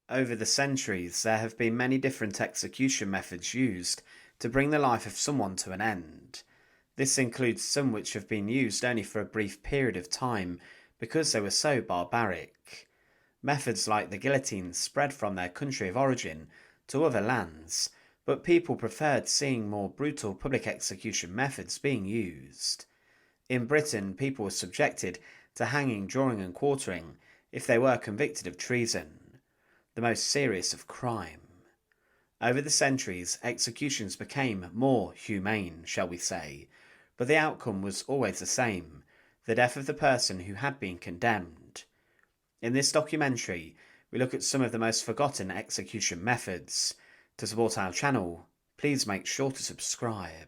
Over the centuries, there have been many different execution methods used to bring the life of someone to an end. This includes some which have been used only for a brief period of time because they were so barbaric. Methods like the guillotine spread from their country of origin to other lands, but people preferred seeing more brutal public execution methods being used. In Britain, people were subjected to hanging, drawing and quartering if they were convicted of treason, the most serious of crime. Over the centuries, executions became more humane, shall we say, but the outcome was always the same: the death of the person who had been condemned. In this documentary, we look at some of the most forgotten execution methods. To support our channel, please make sure to subscribe.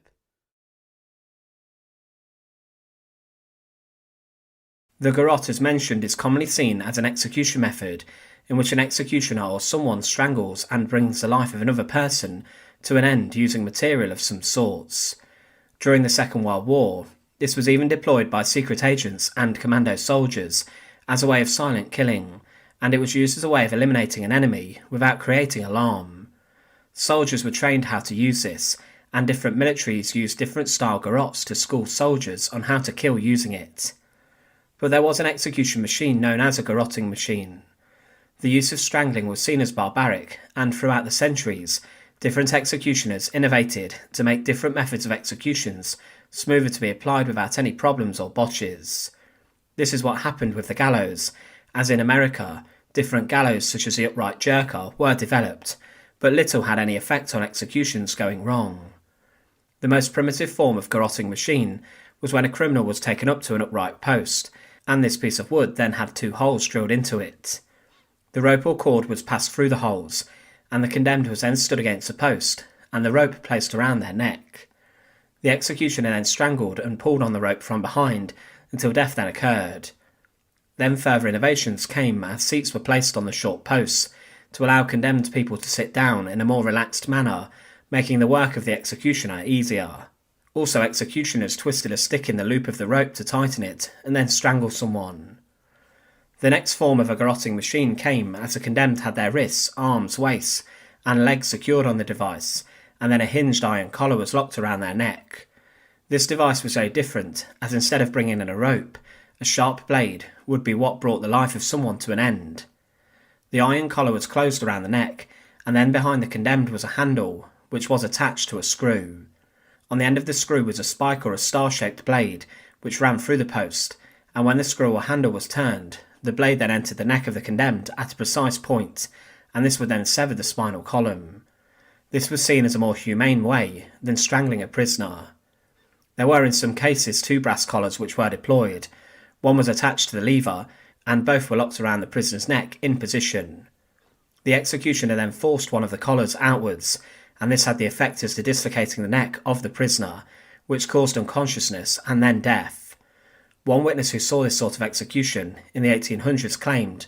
The garrote, as mentioned, is commonly seen as an execution method in which an executioner or someone strangles and brings the life of another person to an end using material of some sorts. During the Second World War, this was even deployed by secret agents and commando soldiers as a way of silent killing, and it was used as a way of eliminating an enemy without creating alarm. Soldiers were trained how to use this, and different militaries used different style garrotes to school soldiers on how to kill using it. But there was an execution machine known as a garroting machine. The use of strangling was seen as barbaric, and throughout the centuries, different executioners innovated to make different methods of executions smoother to be applied without any problems or botches. This is what happened with the gallows, as in America, different gallows such as the upright jerker were developed, but little had any effect on executions going wrong. The most primitive form of garroting machine was when a criminal was taken up to an upright post, and this piece of wood then had 2 holes drilled into it. The rope or cord was passed through the holes, and the condemned was then stood against a post, and the rope placed around their neck. The executioner then strangled and pulled on the rope from behind until death then occurred. Then further innovations came as seats were placed on the short posts to allow condemned people to sit down in a more relaxed manner, making the work of the executioner easier. Also, executioners twisted a stick in the loop of the rope to tighten it and then strangle someone. The next form of a garroting machine came as the condemned had their wrists, arms, waists, and legs secured on the device, and then a hinged iron collar was locked around their neck. This device was very different, as instead of bringing in a rope, a sharp blade would be what brought the life of someone to an end. The iron collar was closed around the neck, and then behind the condemned was a handle, which was attached to a screw. On the end of the screw was a spike or a star-shaped blade, which ran through the post, and when the screw or handle was turned, the blade then entered the neck of the condemned at a precise point, and this would then sever the spinal column. This was seen as a more humane way than strangling a prisoner. There were in some cases 2 brass collars which were deployed. One was attached to the lever, and both were locked around the prisoner's neck in position. The executioner then forced one of the collars outwards, and this had the effect as to dislocating the neck of the prisoner, which caused unconsciousness and then death. One witness who saw this sort of execution in the 1800s claimed,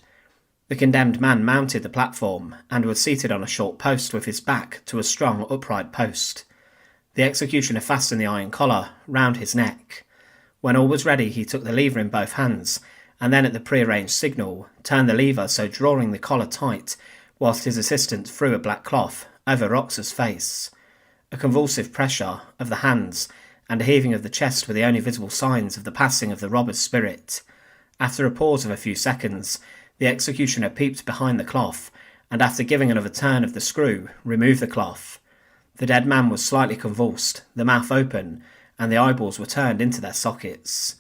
"The condemned man mounted the platform and was seated on a short post with his back to a strong upright post. The executioner fastened the iron collar round his neck. When all was ready, he took the lever in both hands, and then at the prearranged signal, turned the lever so drawing the collar tight, whilst his assistant threw a black cloth over Rox's face. A convulsive pressure of the hands and a heaving of the chest were the only visible signs of the passing of the robber's spirit. After a pause of a few seconds, the executioner peeped behind the cloth, and after giving another turn of the screw, removed the cloth. The dead man was slightly convulsed, the mouth open, and the eyeballs were turned into their sockets.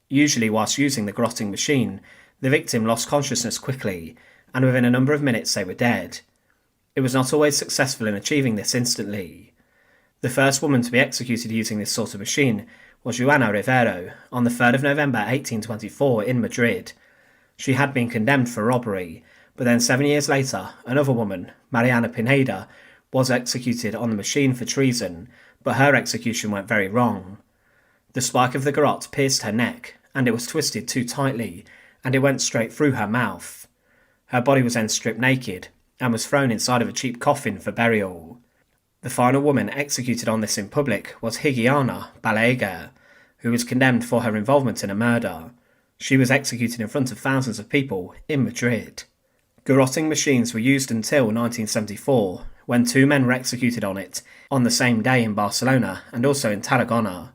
Usually, whilst using the garroting machine, the victim lost consciousness quickly, and within a number of minutes they were dead. It was not always successful in achieving this instantly. The first woman to be executed using this sort of machine was Juana Rivero on the 3rd of November 1824 in Madrid. She had been condemned for robbery, but then 7 years later, another woman, Mariana Pineda, was executed on the machine for treason, but her execution went very wrong. The spike of the garrote pierced her neck, and it was twisted too tightly, and it went straight through her mouth. Her body was then stripped naked, and was thrown inside of a cheap coffin for burial. The final woman executed on this in public was Higiana Balaguer, who was condemned for her involvement in a murder. She was executed in front of thousands of people in Madrid. Garroting machines were used until 1974, when 2 men were executed on it on the same day in Barcelona and also in Tarragona.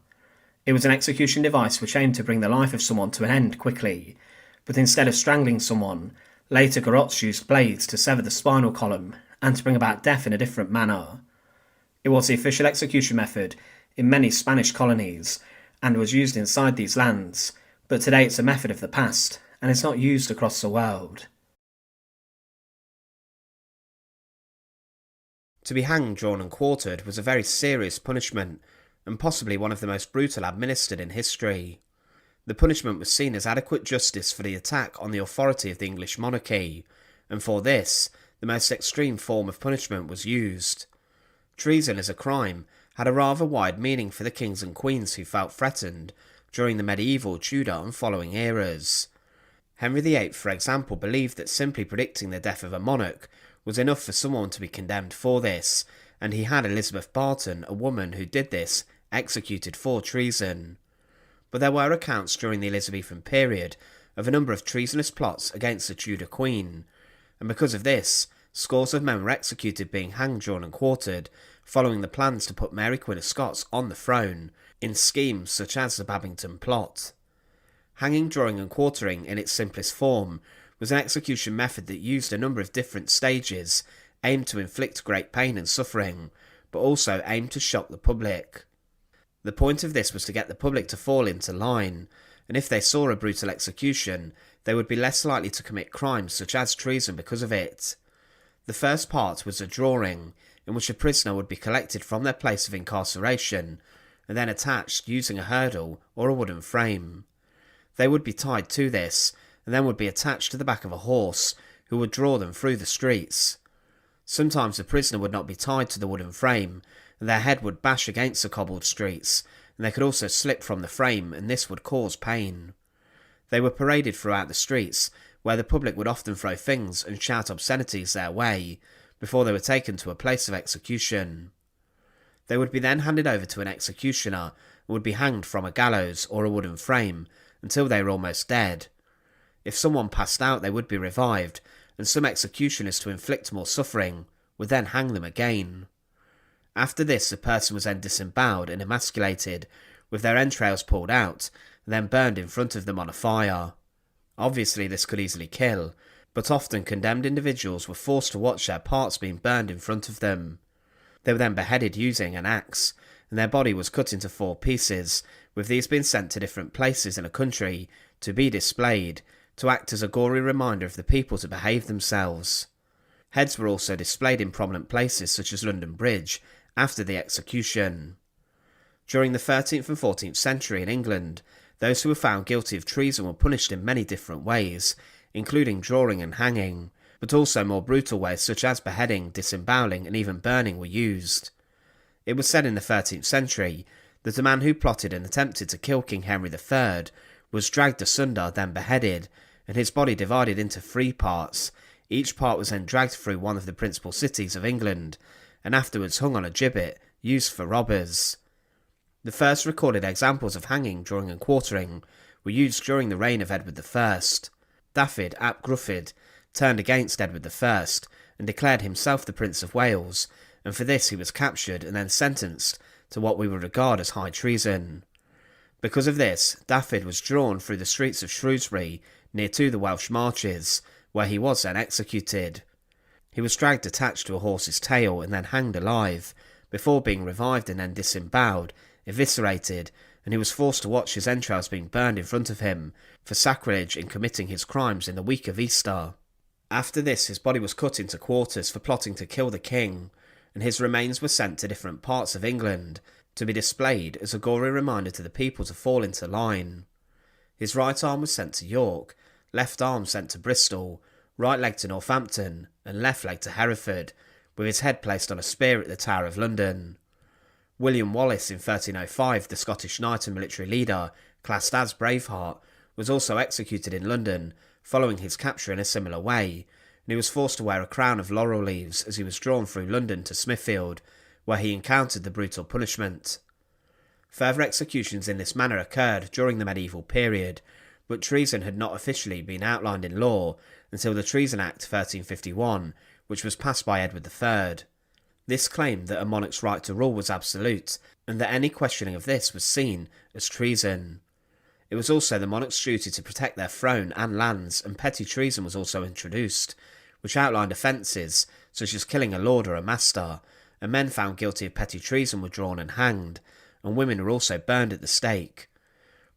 It was an execution device which aimed to bring the life of someone to an end quickly, but instead of strangling someone, later garrotes used blades to sever the spinal column and to bring about death in a different manner. It was the official execution method in many Spanish colonies and was used inside these lands, but today it's a method of the past and is not used across the world. To be hanged, drawn and quartered was a very serious punishment, and possibly one of the most brutal administered in history. The punishment was seen as adequate justice for the attack on the authority of the English monarchy, and for this, the most extreme form of punishment was used. Treason as a crime had a rather wide meaning for the kings and queens who felt threatened during the medieval, Tudor and following eras. Henry VIII, for example, believed that simply predicting the death of a monarch was enough for someone to be condemned for this, and he had Elizabeth Barton, a woman who did this, executed for treason. But there were accounts during the Elizabethan period of a number of treasonous plots against the Tudor Queen, and because of this, scores of men were executed being hanged, drawn and quartered, following the plans to put Mary Queen of Scots on the throne, in schemes such as the Babington Plot. Hanging, drawing and quartering in its simplest form was an execution method that used a number of different stages aimed to inflict great pain and suffering, but also aimed to shock the public. The point of this was to get the public to fall into line, and if they saw a brutal execution, they would be less likely to commit crimes such as treason because of it. The first part was a drawing, in which a prisoner would be collected from their place of incarceration, and then attached using a hurdle or a wooden frame. They would be tied to this, and then would be attached to the back of a horse, who would draw them through the streets. Sometimes the prisoner would not be tied to the wooden frame, and their head would bash against the cobbled streets, and they could also slip from the frame, and this would cause pain. They were paraded throughout the streets, where the public would often throw things and shout obscenities their way, before they were taken to a place of execution. They would be then handed over to an executioner, and would be hanged from a gallows or a wooden frame, until they were almost dead. If someone passed out, they would be revived, and some executioners, to inflict more suffering, would then hang them again. After this, the person was then disemboweled and emasculated, with their entrails pulled out, and then burned in front of them on a fire. Obviously this could easily kill, but often condemned individuals were forced to watch their parts being burned in front of them. They were then beheaded using an axe, and their body was cut into 4 pieces, with these being sent to different places in a country to be displayed, to act as a gory reminder of the people to behave themselves. Heads were also displayed in prominent places such as London Bridge after the execution. During the 13th and 14th century in England, those who were found guilty of treason were punished in many different ways, including drawing and hanging, but also more brutal ways such as beheading, disemboweling and even burning were used. It was said in the 13th century that a man who plotted and attempted to kill King Henry III was dragged asunder, then beheaded, and his body divided into 3 parts. Each part was then dragged through one of the principal cities of England, and afterwards hung on a gibbet, used for robbers. The first recorded examples of hanging, drawing and quartering were used during the reign of Edward I. Dafydd ap Gruffydd turned against Edward I and declared himself the Prince of Wales, and for this he was captured and then sentenced to what we would regard as high treason. Because of this, Dafydd was drawn through the streets of Shrewsbury near to the Welsh Marches, where he was then executed. He was dragged attached to a horse's tail and then hanged alive, before being revived and then disemboweled, eviscerated, and he was forced to watch his entrails being burned in front of him for sacrilege in committing his crimes in the week of Easter. After this, his body was cut into quarters for plotting to kill the king, and his remains were sent to different parts of England to be displayed as a gory reminder to the people to fall into line. His right arm was sent to York, left arm sent to Bristol, right leg to Northampton, and left leg to Hereford, with his head placed on a spear at the Tower of London. William Wallace in 1305, the Scottish knight and military leader, classed as Braveheart, was also executed in London, following his capture in a similar way, and he was forced to wear a crown of laurel leaves as he was drawn through London to Smithfield, where he encountered the brutal punishment. Further executions in this manner occurred during the medieval period, but treason had not officially been outlined in law until the Treason Act 1351, which was passed by Edward III. This claimed that a monarch's right to rule was absolute, and that any questioning of this was seen as treason. It was also the monarch's duty to protect their throne and lands, and petty treason was also introduced, which outlined offences such as killing a lord or a master, and men found guilty of petty treason were drawn and hanged, and women were also burned at the stake.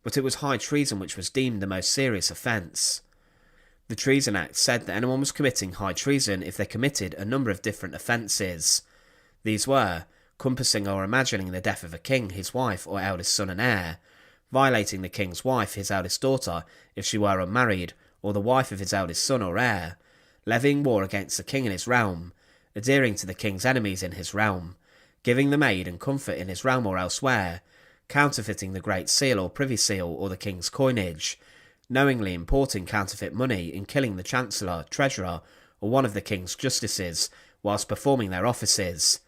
But it was high treason which was deemed the most serious offence. The Treason Act said that anyone was committing high treason if they committed a number of different offences. These were compassing or imagining the death of a king, his wife or eldest son and heir, violating the king's wife, his eldest daughter, if she were unmarried, or the wife of his eldest son or heir, levying war against the king in his realm, adhering to the king's enemies in his realm, giving them aid and comfort in his realm or elsewhere, counterfeiting the Great Seal or Privy Seal or the king's coinage, knowingly importing counterfeit money and killing the Chancellor, Treasurer, or one of the king's justices whilst performing their offices.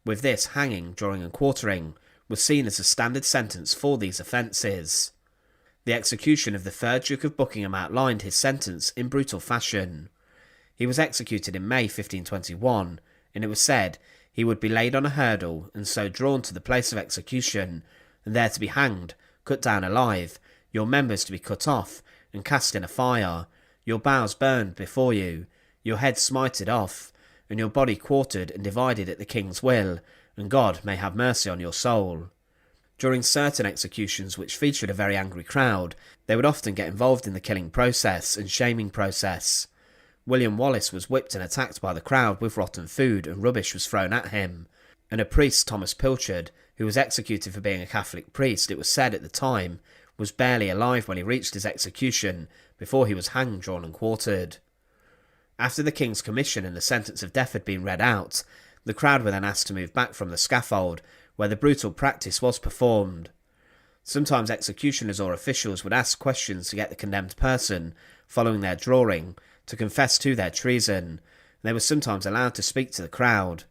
With this, hanging, drawing and quartering was seen as a standard sentence for these offences. The execution of the 3rd Duke of Buckingham outlined his sentence in brutal fashion. He was executed in May 1521, and it was said he would be laid on a hurdle and so drawn to the place of execution, and there to be hanged, cut down alive, your members to be cut off and cast in a fire, your bowels burned before you, your head smited off, and your body quartered and divided at the king's will, and God may have mercy on your soul. During certain executions which featured a very angry crowd, they would often get involved in the killing process and shaming process. William Wallace was whipped and attacked by the crowd with rotten food, and rubbish was thrown at him. And a priest, Thomas Pilchard, who was executed for being a Catholic priest, it was said at the time, was barely alive when he reached his execution, before he was hanged, drawn and quartered. After the king's commission and the sentence of death had been read out, the crowd were then asked to move back from the scaffold, where the brutal practice was performed. Sometimes executioners or officials would ask questions to get the condemned person, following their drawing, to confess to their treason, and they were sometimes allowed to speak to the crowd.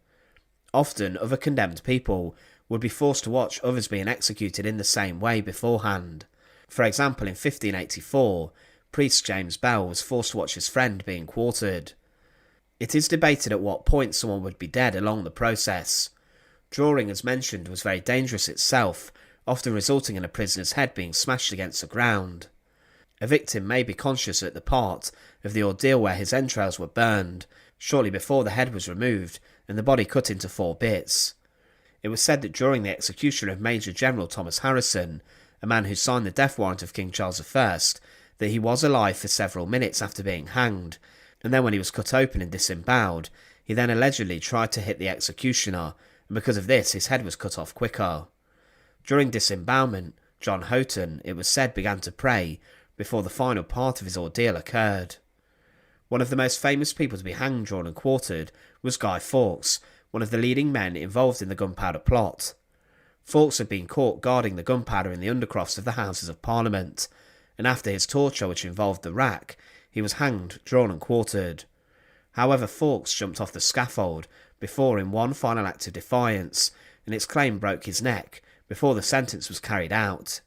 Often, other condemned people would be forced to watch others being executed in the same way beforehand. For example, in 1584, priest James Bell was forced to watch his friend being quartered. It is debated at what point someone would be dead along the process. Drawing, as mentioned, was very dangerous itself, often resulting in a prisoner's head being smashed against the ground. A victim may be conscious at the part of the ordeal where his entrails were burned, shortly before the head was removed and the body cut into 4 bits. It was said that during the execution of Major General Thomas Harrison, a man who signed the death warrant of King Charles I, that he was alive for several minutes after being hanged, and then when he was cut open and disemboweled, he then allegedly tried to hit the executioner, and because of this his head was cut off quicker. During disembowelment, John Houghton, it was said, began to pray before the final part of his ordeal occurred. One of the most famous people to be hanged, drawn and quartered was Guy Fawkes, one of the leading men involved in the Gunpowder Plot. Fawkes had been caught guarding the gunpowder in the undercrofts of the Houses of Parliament, and after his torture, which involved the rack, he was hanged, drawn and quartered. However, Fawkes jumped off the scaffold before in one final act of defiance, and its claim broke his neck before the sentence was carried out.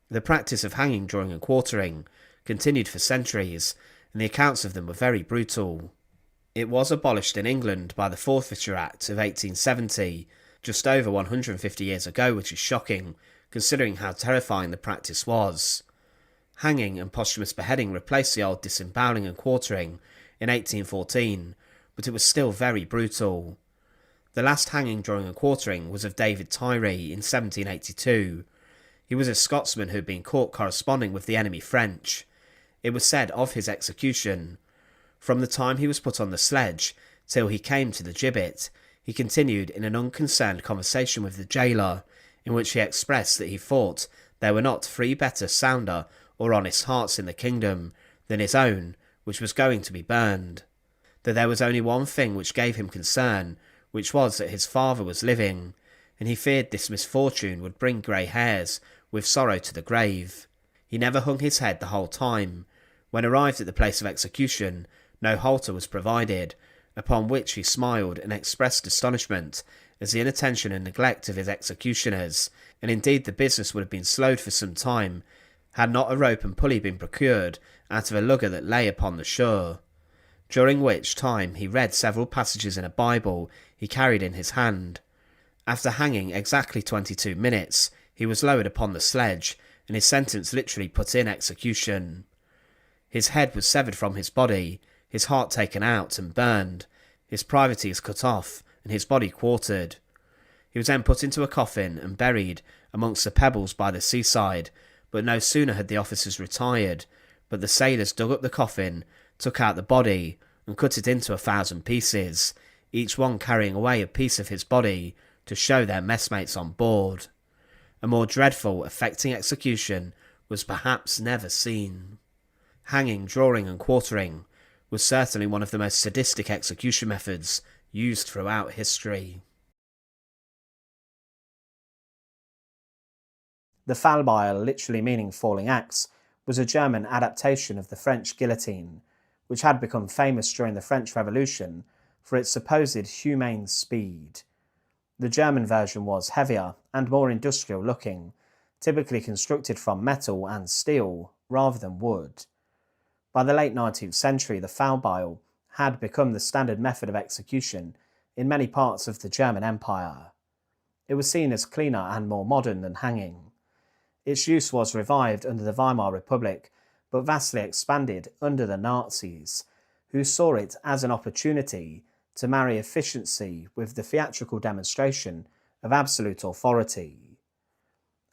The practice of hanging, drawing and quartering continued for centuries, and the accounts of them were very brutal. It was abolished in England by the Forfeiture Act of 1870, just over 150 years ago, which is shocking, considering how terrifying the practice was. Hanging and posthumous beheading replaced the old disemboweling and quartering in 1814, but it was still very brutal. The last hanging, drawing and quartering was of David Tyree in 1782. He was a Scotsman who had been caught corresponding with the enemy French. It was said of his execution, from the time he was put on the sledge till he came to the gibbet, he continued in an unconcerned conversation with the jailer, in which he expressed that he thought there were not 3 better, sounder, or honest hearts in the kingdom than his own, which was going to be burned. That there was only one thing which gave him concern, which was that his father was living, and he feared this misfortune would bring grey hairs with sorrow to the grave. He never hung his head the whole time. When arrived at the place of execution, no halter was provided, upon which he smiled and expressed astonishment as the inattention and neglect of his executioners, and indeed the business would have been slowed for some time, had not a rope and pulley been procured out of a lugger that lay upon the shore, during which time he read several passages in a Bible he carried in his hand. After hanging exactly 22 minutes, he was lowered upon the sledge, and his sentence literally put in execution. His head was severed from his body, his heart taken out and burned, his privateers cut off, and his body quartered. He was then put into a coffin and buried amongst the pebbles by the seaside, but no sooner had the officers retired, but the sailors dug up the coffin, took out the body, and cut it into 1,000 pieces, each one carrying away a piece of his body to show their messmates on board. A more dreadful, affecting execution was perhaps never seen. Hanging, drawing, and quartering was certainly one of the most sadistic execution methods used throughout history. The fallbeil, literally meaning falling axe, was a German adaptation of the French guillotine, which had become famous during the French Revolution for its supposed humane speed. The German version was heavier and more industrial looking, typically constructed from metal and steel rather than wood. By the late 19th century, the fallbeil had become the standard method of execution in many parts of the German Empire. It was seen as cleaner and more modern than hanging. Its use was revived under the Weimar Republic, but vastly expanded under the Nazis, who saw it as an opportunity to marry efficiency with the theatrical demonstration of absolute authority.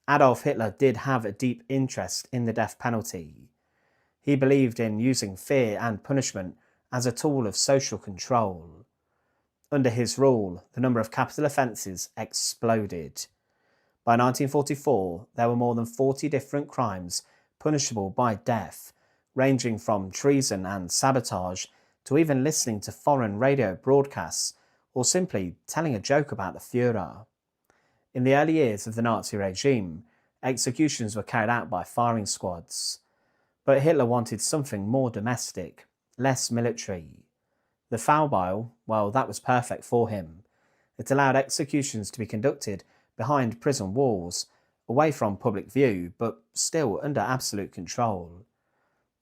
Adolf Hitler did have a deep interest in the death penalty. He believed in using fear and punishment as a tool of social control. Under his rule, the number of capital offences exploded. By 1944, there were more than 40 different crimes punishable by death, ranging from treason and sabotage to even listening to foreign radio broadcasts or simply telling a joke about the Führer. In the early years of the Nazi regime, executions were carried out by firing squads. But Hitler wanted something more domestic, less military. The fallbeil, well, that was perfect for him. It allowed executions to be conducted behind prison walls, away from public view, but still under absolute control.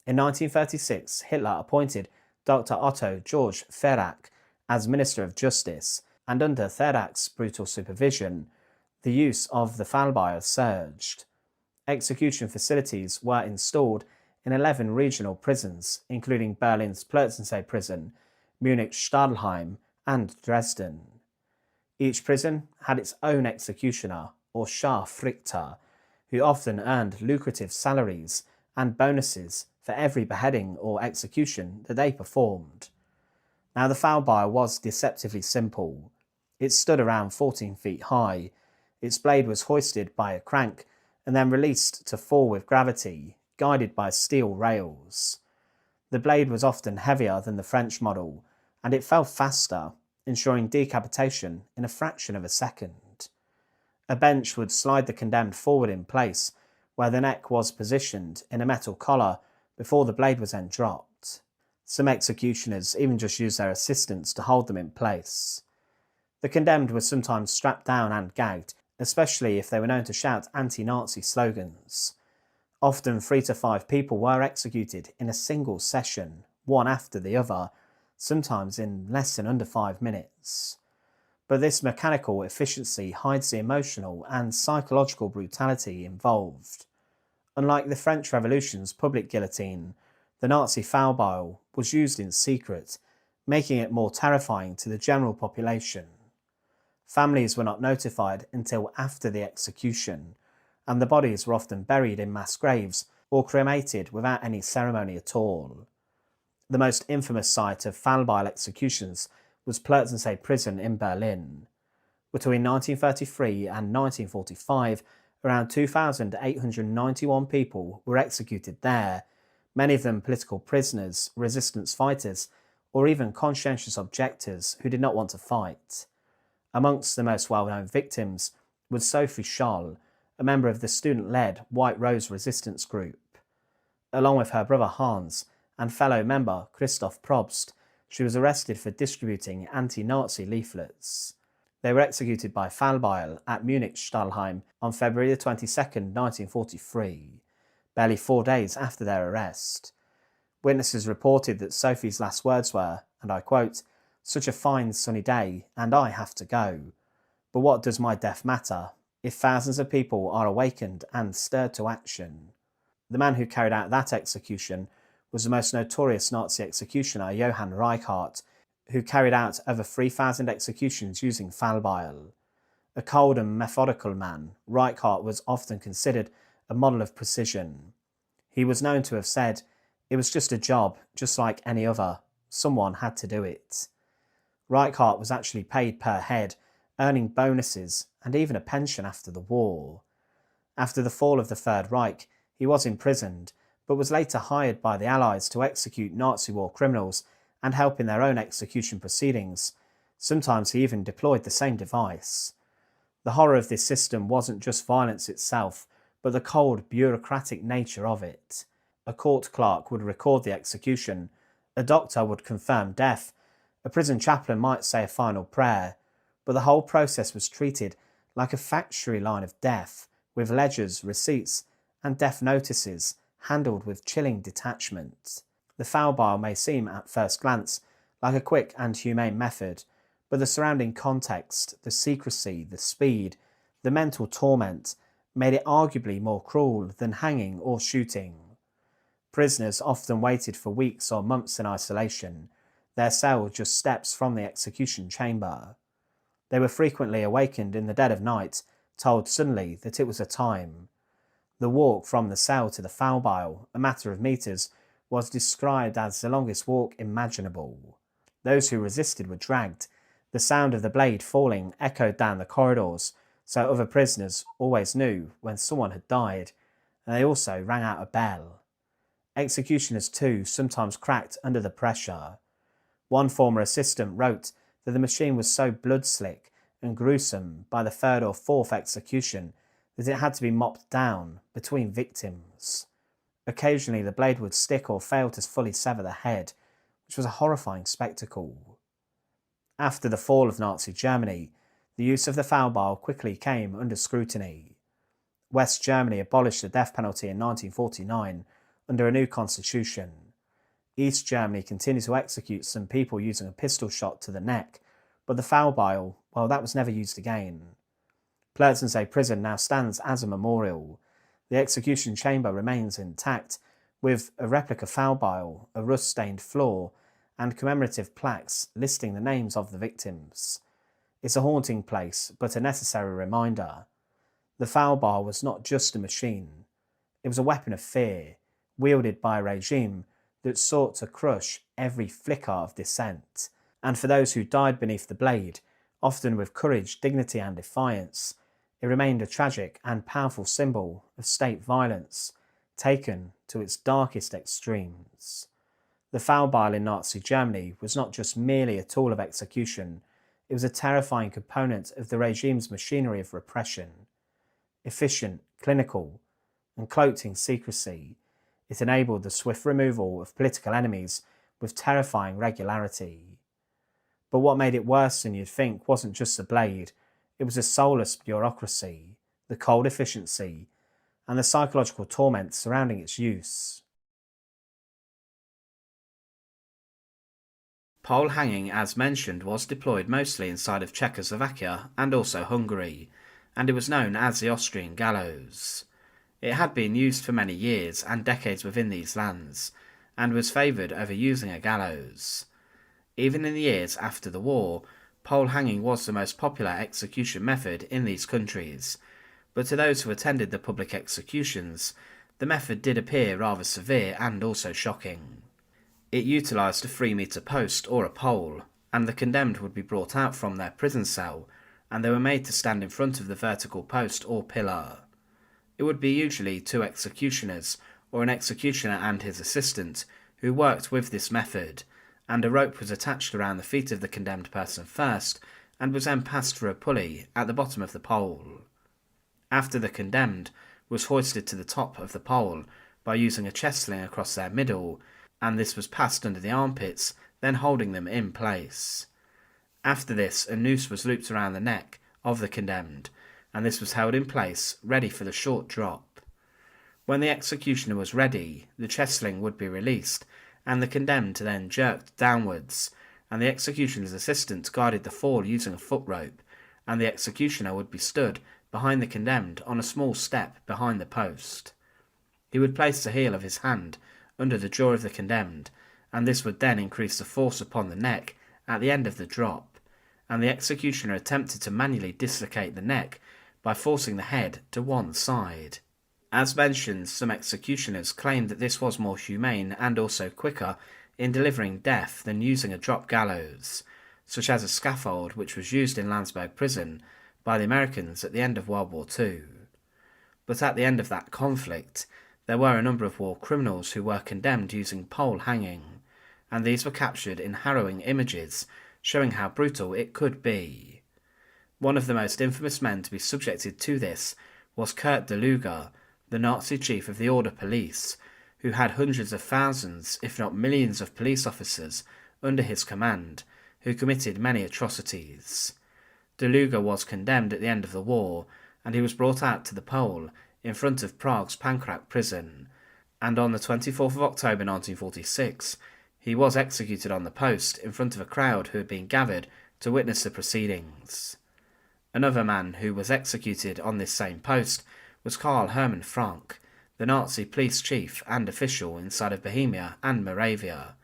In 1936, Hitler appointed Dr. Otto Georg Thierack as Minister of Justice, and under Thierack's brutal supervision, the use of the fallbeil surged. Execution facilities were installed in 11 regional prisons, including Berlin's Plötzensee prison, Munich's Stadelheim, and Dresden. Each prison had its own executioner, or Scharfrichter, who often earned lucrative salaries and bonuses for every beheading or execution that they performed. Now, the fallbeil was deceptively simple. It stood around 14 feet high, its blade was hoisted by a crank and then released to fall with gravity, guided by steel rails. The blade was often heavier than the French model, and it fell faster, ensuring decapitation in a fraction of a second. A bench would slide the condemned forward in place, where the neck was positioned in a metal collar before the blade was then dropped. Some executioners even just used their assistants to hold them in place. The condemned were sometimes strapped down and gagged, especially if they were known to shout anti-Nazi slogans. Often 3 to 5 people were executed in a single session, one after the other, sometimes in less than under 5 minutes. But this mechanical efficiency hides the emotional and psychological brutality involved. Unlike the French Revolution's public guillotine, the Nazi fallbeil was used in secret, making it more terrifying to the general population. Families were not notified until after the execution, and the bodies were often buried in mass graves or cremated without any ceremony at all. The most infamous site of fallbeil executions was Plötzensee prison in Berlin. Between 1933 and 1945, around 2,891 people were executed there, many of them political prisoners, resistance fighters, or even conscientious objectors who did not want to fight. Amongst the most well-known victims was Sophie Scholl, a member of the student-led White Rose resistance group. Along with her brother Hans and fellow member Christoph Probst, she was arrested for distributing anti-Nazi leaflets. They were executed by fallbeil at Munich's Stadelheim on February 22, 1943. barely 4 days after their arrest. Witnesses reported that Sophie's last words were, and I quote, "Such a fine sunny day, and I have to go. But what does my death matter, if thousands of people are awakened and stirred to action?" The man who carried out that execution was the most notorious Nazi executioner, Johann Reichardt, who carried out over 3,000 executions using fallbeil. A cold and methodical man, Reichardt was often considered a model of precision. He was known to have said, "It was just a job, just like any other. Someone had to do it." Reichardt was actually paid per head, earning bonuses and even a pension after the war. After the fall of the Third Reich, he was imprisoned, but was later hired by the Allies to execute Nazi war criminals and help in their own execution proceedings. Sometimes he even deployed the same device. The horror of this system wasn't just violence itself, but the cold, bureaucratic nature of it. A court clerk would record the execution, a doctor would confirm death, a prison chaplain might say a final prayer, but the whole process was treated like a factory line of death, with ledgers, receipts, and death notices handled with chilling detachment. The fallbeil may seem at first glance like a quick and humane method, but the surrounding context, the secrecy, the speed, the mental torment made it arguably more cruel than hanging or shooting. Prisoners often waited for weeks or months in isolation, their cell just steps from the execution chamber. They were frequently awakened in the dead of night, told suddenly that it was a time. The walk from the cell to the fallbeil, a matter of meters, was described as the longest walk imaginable. Those who resisted were dragged. The sound of the blade falling echoed down the corridors, so other prisoners always knew when someone had died, and they also rang out a bell. Executioners too sometimes cracked under the pressure. One former assistant wrote that the machine was so blood-slick and gruesome by the third or fourth execution that it had to be mopped down between victims. Occasionally the blade would stick or fail to fully sever the head, which was a horrifying spectacle. After the fall of Nazi Germany, the use of the fallbeil quickly came under scrutiny. West Germany abolished the death penalty in 1949 under a new constitution. East Germany continued to execute some people using a pistol shot to the neck, but the fallbeil, well, that was never used again. Plötzensee prison now stands as a memorial. The execution chamber remains intact, with a replica fallbeil, a rust-stained floor, and commemorative plaques listing the names of the victims. It's a haunting place, but a necessary reminder. The fallbeil was not just a machine. It was a weapon of fear, wielded by a regime that sought to crush every flicker of dissent. And for those who died beneath the blade, often with courage, dignity and defiance, it remained a tragic and powerful symbol of state violence, taken to its darkest extremes. The fallbeil in Nazi Germany was not just merely a tool of execution, it was a terrifying component of the regime's machinery of repression. Efficient, clinical, and cloaked in secrecy, it enabled the swift removal of political enemies with terrifying regularity. But what made it worse than you'd think wasn't just the blade, it was a soulless bureaucracy, the cold efficiency, and the psychological torment surrounding its use. Pole hanging, as mentioned, was deployed mostly inside of Czechoslovakia and also Hungary, and it was known as the Austrian gallows. It had been used for many years and decades within these lands, and was favoured over using a gallows. Even in the years after the war, pole hanging was the most popular execution method in these countries, but to those who attended the public executions, the method did appear rather severe and also shocking. It utilised a 3-metre post or a pole, and the condemned would be brought out from their prison cell, and they were made to stand in front of the vertical post or pillar. It would be usually 2 executioners, or an executioner and his assistant, who worked with this method, and a rope was attached around the feet of the condemned person first, and was then passed through a pulley at the bottom of the pole. After the condemned was hoisted to the top of the pole by using a chest sling across their middle, and this was passed under the armpits, then holding them in place. After this, a noose was looped around the neck of the condemned, and this was held in place, ready for the short drop. When the executioner was ready, the chestling would be released, and the condemned then jerked downwards, and the executioner's assistant guided the fall using a foot rope, and the executioner would be stood behind the condemned on a small step behind the post. He would place the heel of his hand under the jaw of the condemned, and this would then increase the force upon the neck at the end of the drop, and the executioner attempted to manually dislocate the neck by forcing the head to one side. As mentioned, some executioners claimed that this was more humane and also quicker in delivering death than using a drop gallows, such as a scaffold which was used in Landsberg prison by the Americans at the end of World War II. But at the end of that conflict, there were a number of war criminals who were condemned using pole hanging, and these were captured in harrowing images showing how brutal it could be. One of the most infamous men to be subjected to this was Kurt de Luger, the Nazi chief of the Order Police, who had hundreds of thousands, if not millions of police officers under his command, who committed many atrocities. De Luger was condemned at the end of the war, and he was brought out to the pole in front of Prague's Pankrak prison, and on the 24th of October 1946, he was executed on the post in front of a crowd who had been gathered to witness the proceedings. Another man who was executed on this same post was Karl Hermann Frank, the Nazi police chief and official inside of Bohemia and Moravia,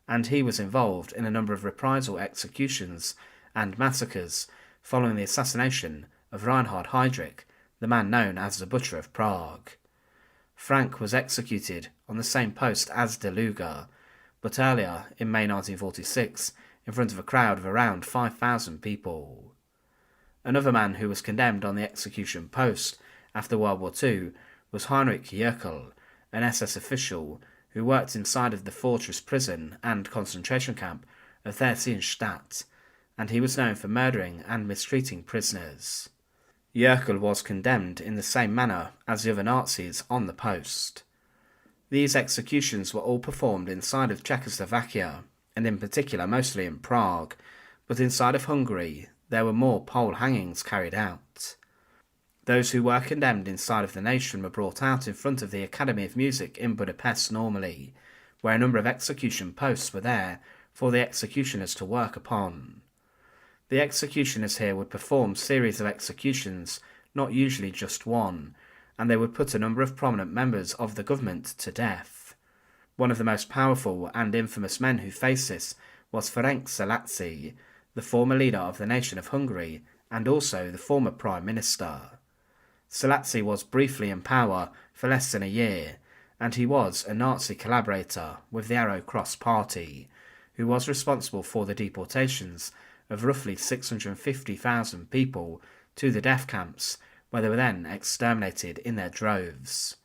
and he was involved in a number of reprisal executions and massacres following the assassination of Reinhard Heydrich, the man known as the Butcher of Prague. Frank was executed on the same post as De Luger, but earlier, in May 1946, in front of a crowd of around 5,000 people. Another man who was condemned on the execution post after World War II was Heinrich Jürkel, an SS official who worked inside of the fortress prison and concentration camp of Theresienstadt, and he was known for murdering and mistreating prisoners. Jürkel was condemned in the same manner as the other Nazis on the post. These executions were all performed inside of Czechoslovakia, and in particular mostly in Prague, but inside of Hungary there were more pole hangings carried out. Those who were condemned inside of the nation were brought out in front of the Academy of Music in Budapest normally, where a number of execution posts were there for the executioners to work upon. The executioners here would perform series of executions, not usually just one, and they would put a number of prominent members of the government to death. One of the most powerful and infamous men who faced this was Ferenc Szalasi, the former leader of the nation of Hungary and also the former Prime Minister. Szalasi was briefly in power for less than a year, and he was a Nazi collaborator with the Arrow Cross Party, who was responsible for the deportations of roughly 650,000 people to the death camps, where they were then exterminated in their droves.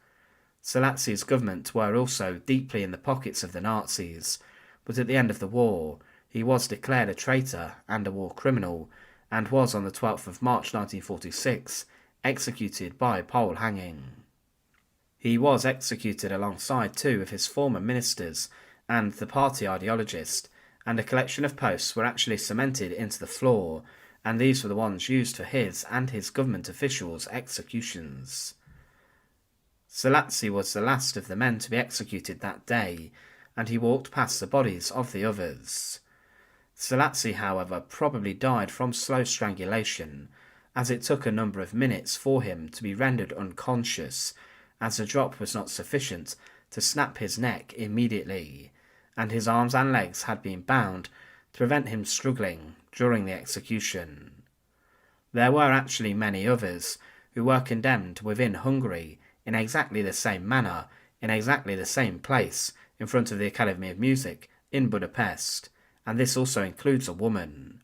Szalasi's government were also deeply in the pockets of the Nazis, but at the end of the war, he was declared a traitor and a war criminal, and was on the 12th of March 1946 executed by pole hanging. He was executed alongside two of his former ministers and the party ideologist, and a collection of posts were actually cemented into the floor, and these were the ones used for his and his government officials' executions. Szalasi was the last of the men to be executed that day, and he walked past the bodies of the others. Szalasi, however, probably died from slow strangulation, as it took a number of minutes for him to be rendered unconscious, as the drop was not sufficient to snap his neck immediately, and his arms and legs had been bound to prevent him struggling during the execution. There were actually many others who were condemned within Hungary in exactly the same manner, in exactly the same place, in front of the Academy of Music in Budapest, and this also includes a woman.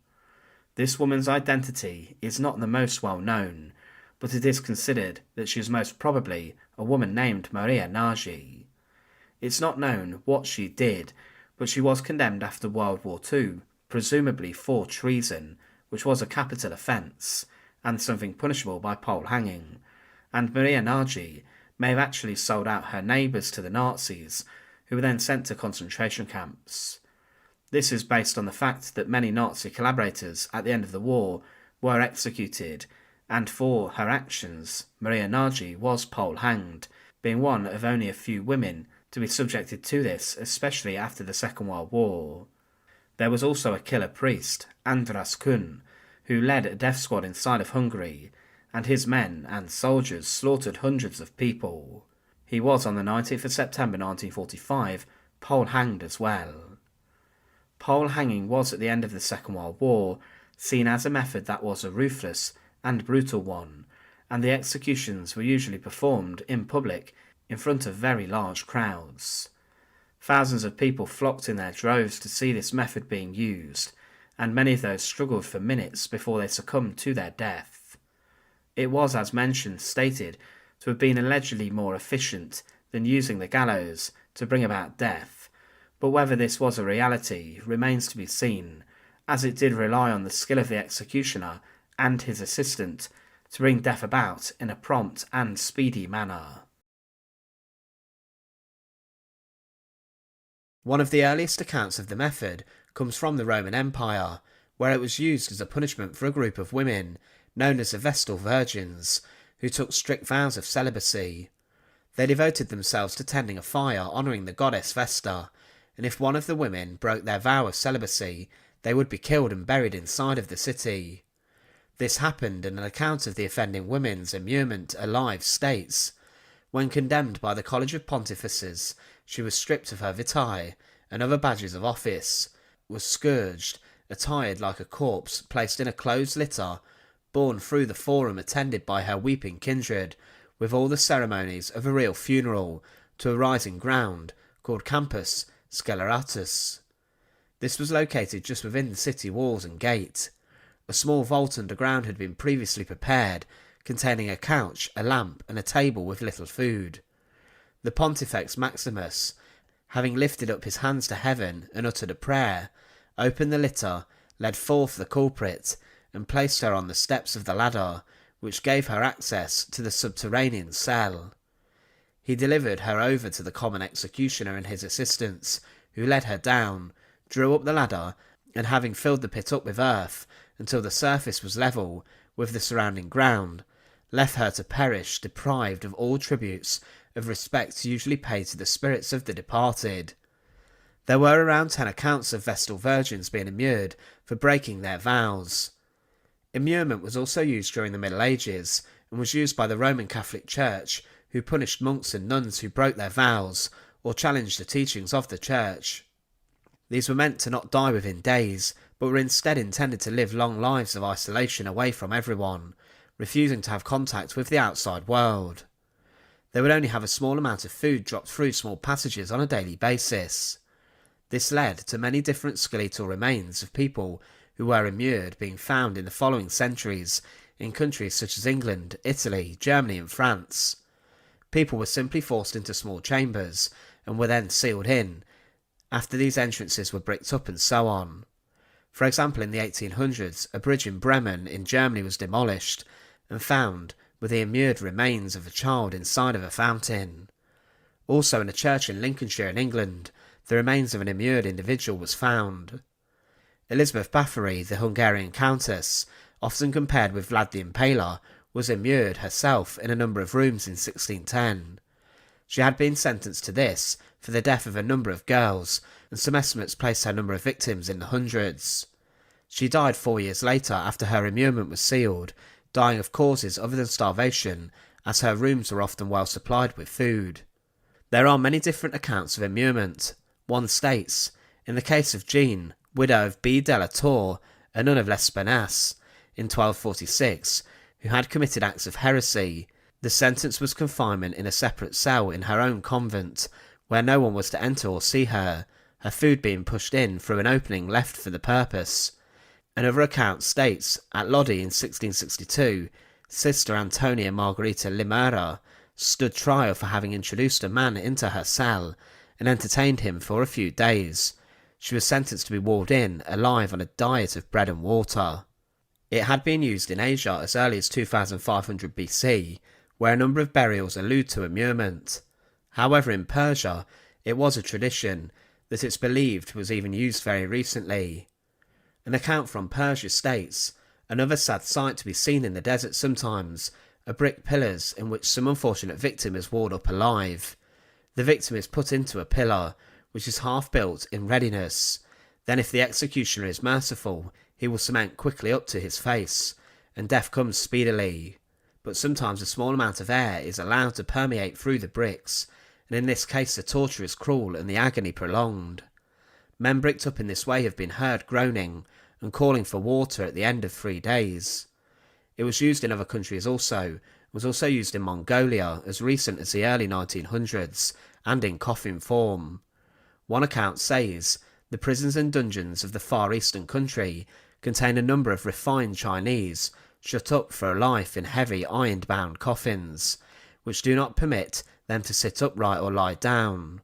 This woman's identity is not the most well known, but it is considered that she is most probably a woman named Maria Nagy. It's not known what she did, but she was condemned after World War II, presumably for treason, which was a capital offence, and something punishable by pole hanging, and Maria Nagy may have actually sold out her neighbours to the Nazis, who were then sent to concentration camps. This is based on the fact that many Nazi collaborators at the end of the war were executed, and for her actions, Maria Nagy was pole hanged, being one of only a few women to be subjected to this, especially after the Second World War. There was also a killer priest, Andras Kun, who led a death squad inside of Hungary, and his men and soldiers slaughtered hundreds of people. He was, on the 19th of September 1945, pole-hanged as well. Pole hanging was, at the end of the Second World War, seen as a method that was a ruthless and brutal one, and the executions were usually performed in public in front of very large crowds. Thousands of people flocked in their droves to see this method being used, and many of those struggled for minutes before they succumbed to their death. It was, as mentioned, stated to have been allegedly more efficient than using the gallows to bring about death, but whether this was a reality remains to be seen, as it did rely on the skill of the executioner and his assistant to bring death about in a prompt and speedy manner. One of the earliest accounts of the method comes from the Roman Empire, where it was used as a punishment for a group of women, known as the Vestal Virgins, who took strict vows of celibacy. They devoted themselves to tending a fire honouring the goddess Vesta, and if one of the women broke their vow of celibacy, they would be killed and buried inside of the city. This happened, and an account of the offending women's immurement alive states, when condemned by the College of Pontifices, she was stripped of her vitae and other badges of office, was scourged, attired like a corpse, placed in a closed litter, borne through the forum attended by her weeping kindred, with all the ceremonies of a real funeral, to a rising ground called Campus Sceleratus. This was located just within the city walls and gate. A small vault underground had been previously prepared, containing a couch, a lamp, and a table with little food. The Pontifex Maximus, having lifted up his hands to heaven and uttered a prayer, opened the litter, led forth the culprit, and placed her on the steps of the ladder, which gave her access to the subterranean cell. He delivered her over to the common executioner and his assistants, who led her down, drew up the ladder, and having filled the pit up with earth until the surface was level with the surrounding ground, left her to perish, deprived of all tributes of respect usually paid to the spirits of the departed. There were around 10 accounts of Vestal Virgins being immured for breaking their vows. Immurement was also used during the Middle Ages, and was used by the Roman Catholic Church, who punished monks and nuns who broke their vows or challenged the teachings of the Church. These were meant to not die within days, but were instead intended to live long lives of isolation away from everyone, refusing to have contact with the outside world. They would only have a small amount of food dropped through small passages on a daily basis. This led to many different skeletal remains of people who were immured being found in the following centuries in countries such as England, Italy, Germany and France. People were simply forced into small chambers and were then sealed in. After these entrances were bricked up and so on. For example, in the 1800s, a bridge in Bremen in Germany was demolished and found with the immured remains of a child inside of a fountain. Also in a church in Lincolnshire in England, the remains of an immured individual was found. Elizabeth Bathory, the Hungarian countess, often compared with Vlad the Impaler, was immured herself in a number of rooms in 1610. She had been sentenced to this for the death of a number of girls, and some estimates placed her number of victims in the hundreds. She died 4 years later after her immurement was sealed, dying of causes other than starvation, as her rooms were often well supplied with food. There are many different accounts of immurement. One states, in the case of Jean, widow of B. de la Tour, a nun of L'Espanasse, in 1246, who had committed acts of heresy, the sentence was confinement in a separate cell in her own convent, where no one was to enter or see her, her food being pushed in through an opening left for the purpose. Another account states, at Lodi in 1662, Sister Antonia Margarita Limera stood trial for having introduced a man into her cell and entertained him for a few days. She was sentenced to be walled in, alive on a diet of bread and water. It had been used in Asia as early as 2500 BC, where a number of burials allude to immurement. However, in Persia, it was a tradition that it's believed was even used very recently. An account from Persia states, another sad sight to be seen in the desert sometimes, are brick pillars in which some unfortunate victim is walled up alive. The victim is put into a pillar, which is half built in readiness. Then if the executioner is merciful, he will cement quickly up to his face, and death comes speedily. But sometimes a small amount of air is allowed to permeate through the bricks, and in this case the torture is cruel and the agony prolonged. Men bricked up in this way have been heard groaning and calling for water at the end of 3 days. It was used in other countries also, was also used in Mongolia as recent as the early 1900s, and in coffin form. One account says, the prisons and dungeons of the Far Eastern country contain a number of refined Chinese, shut up for a life in heavy iron-bound coffins, which do not permit them to sit upright or lie down.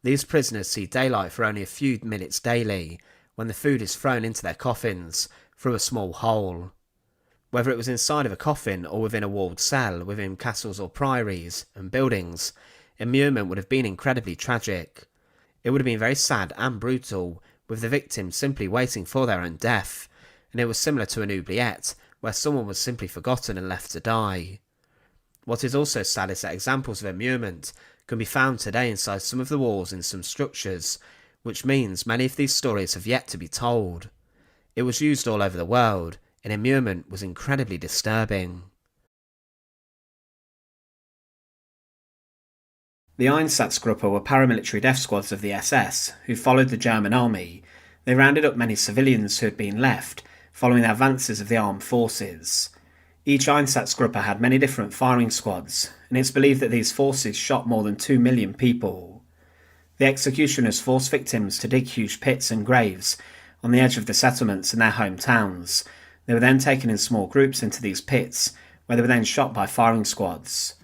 These prisoners see daylight for only a few minutes daily, when the food is thrown into their coffins through a small hole. Whether it was inside of a coffin or within a walled cell, within castles or priories and buildings, immurement would have been incredibly tragic. It would have been very sad and brutal, with the victims simply waiting for their own death, and it was similar to an oubliette, where someone was simply forgotten and left to die. What is also sad is that examples of immurement can be found today inside some of the walls in some structures, which means many of these stories have yet to be told. It was used all over the world, and immurement was incredibly disturbing. The Einsatzgruppe were paramilitary death squads of the SS who followed the German army. They rounded up many civilians who had been left, following the advances of the armed forces. Each Einsatzgruppe had many different firing squads, and it's believed that these forces shot more than 2 million people. The executioners forced victims to dig huge pits and graves on the edge of the settlements in their hometowns. They were then taken in small groups into these pits, where they were then shot by firing squads.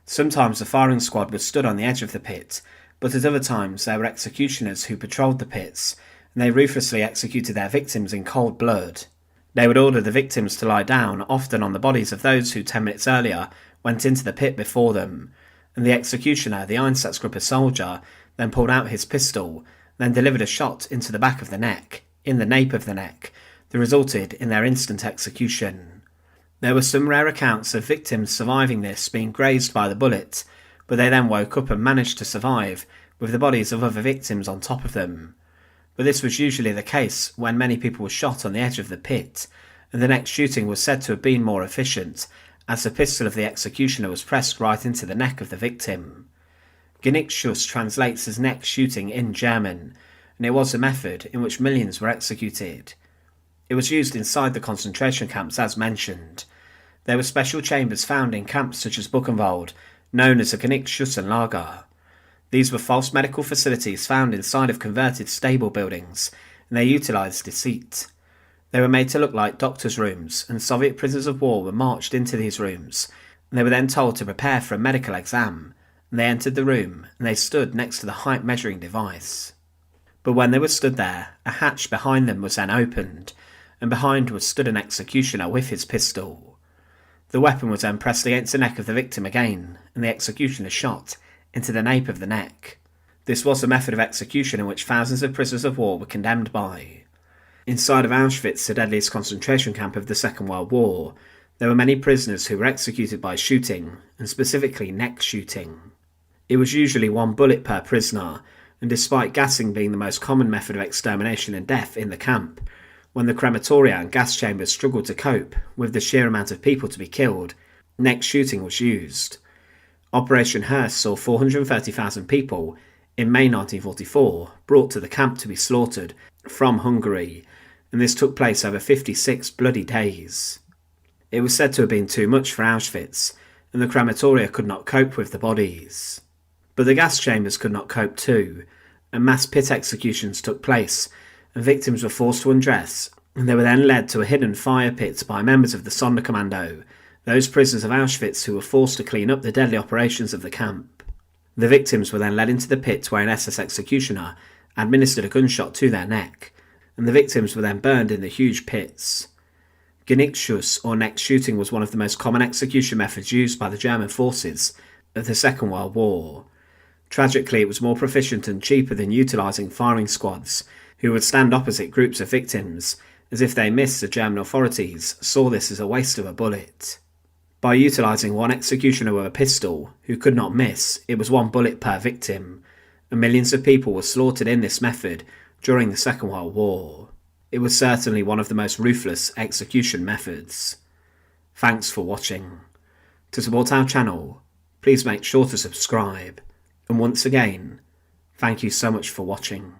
Sometimes the firing squad was stood on the edge of the pit, but at other times there were executioners who patrolled the pits, and they ruthlessly executed their victims in cold blood. They would order the victims to lie down, often on the bodies of those who 10 minutes earlier went into the pit before them, and the executioner, the Einsatzgruppe soldier, then pulled out his pistol, then delivered a shot into the back of the neck, in the nape of the neck, that resulted in their instant execution. There were some rare accounts of victims surviving this being grazed by the bullet, but they then woke up and managed to survive, with the bodies of other victims on top of them. But this was usually the case when many people were shot on the edge of the pit, and the next shooting was said to have been more efficient, as the pistol of the executioner was pressed right into the neck of the victim. Genickschuss translates as neck shooting in German, and it was a method in which millions were executed. It was used inside the concentration camps as mentioned. There were special chambers found in camps such as Buchenwald, known as a Genickschussenlager. These were false medical facilities found inside of converted stable buildings, and they utilised deceit. They were made to look like doctors' rooms, and Soviet prisoners of war were marched into these rooms, and they were then told to prepare for a medical exam, and they entered the room, and they stood next to the height measuring device. But when they were stood there, a hatch behind them was then opened, and behind was stood an executioner with his pistol. The weapon was then pressed against the neck of the victim again, and the executioner shot into the nape of the neck. This was a method of execution in which thousands of prisoners of war were condemned by. Inside of Auschwitz, the deadliest concentration camp of the Second World War, there were many prisoners who were executed by shooting, and specifically neck shooting. It was usually 1 bullet per prisoner, and despite gassing being the most common method of extermination and death in the camp, when the crematoria and gas chambers struggled to cope with the sheer amount of people to be killed, neck shooting was used. Operation Hearst saw 430,000 people, in May 1944, brought to the camp to be slaughtered from Hungary, and this took place over 56 bloody days. It was said to have been too much for Auschwitz, and the crematoria could not cope with the bodies. But the gas chambers could not cope too, and mass pit executions took place, and victims were forced to undress, and they were then led to a hidden fire pit by members of the Sonderkommando, those prisoners of Auschwitz who were forced to clean up the deadly operations of the camp. The victims were then led into the pit where an SS executioner administered a gunshot to their neck, and the victims were then burned in the huge pits. Genickschuss, or neck shooting, was one of the most common execution methods used by the German forces of the Second World War. Tragically, it was more proficient and cheaper than utilising firing squads, who would stand opposite groups of victims, as if they missed the German authorities saw this as a waste of a bullet. By utilising one executioner with a pistol, who could not miss, it was one bullet per victim, and millions of people were slaughtered in this method during the Second World War. It was certainly one of the most ruthless execution methods. Thanks for watching. To support our channel, please make sure to subscribe. And once again, thank you so much for watching.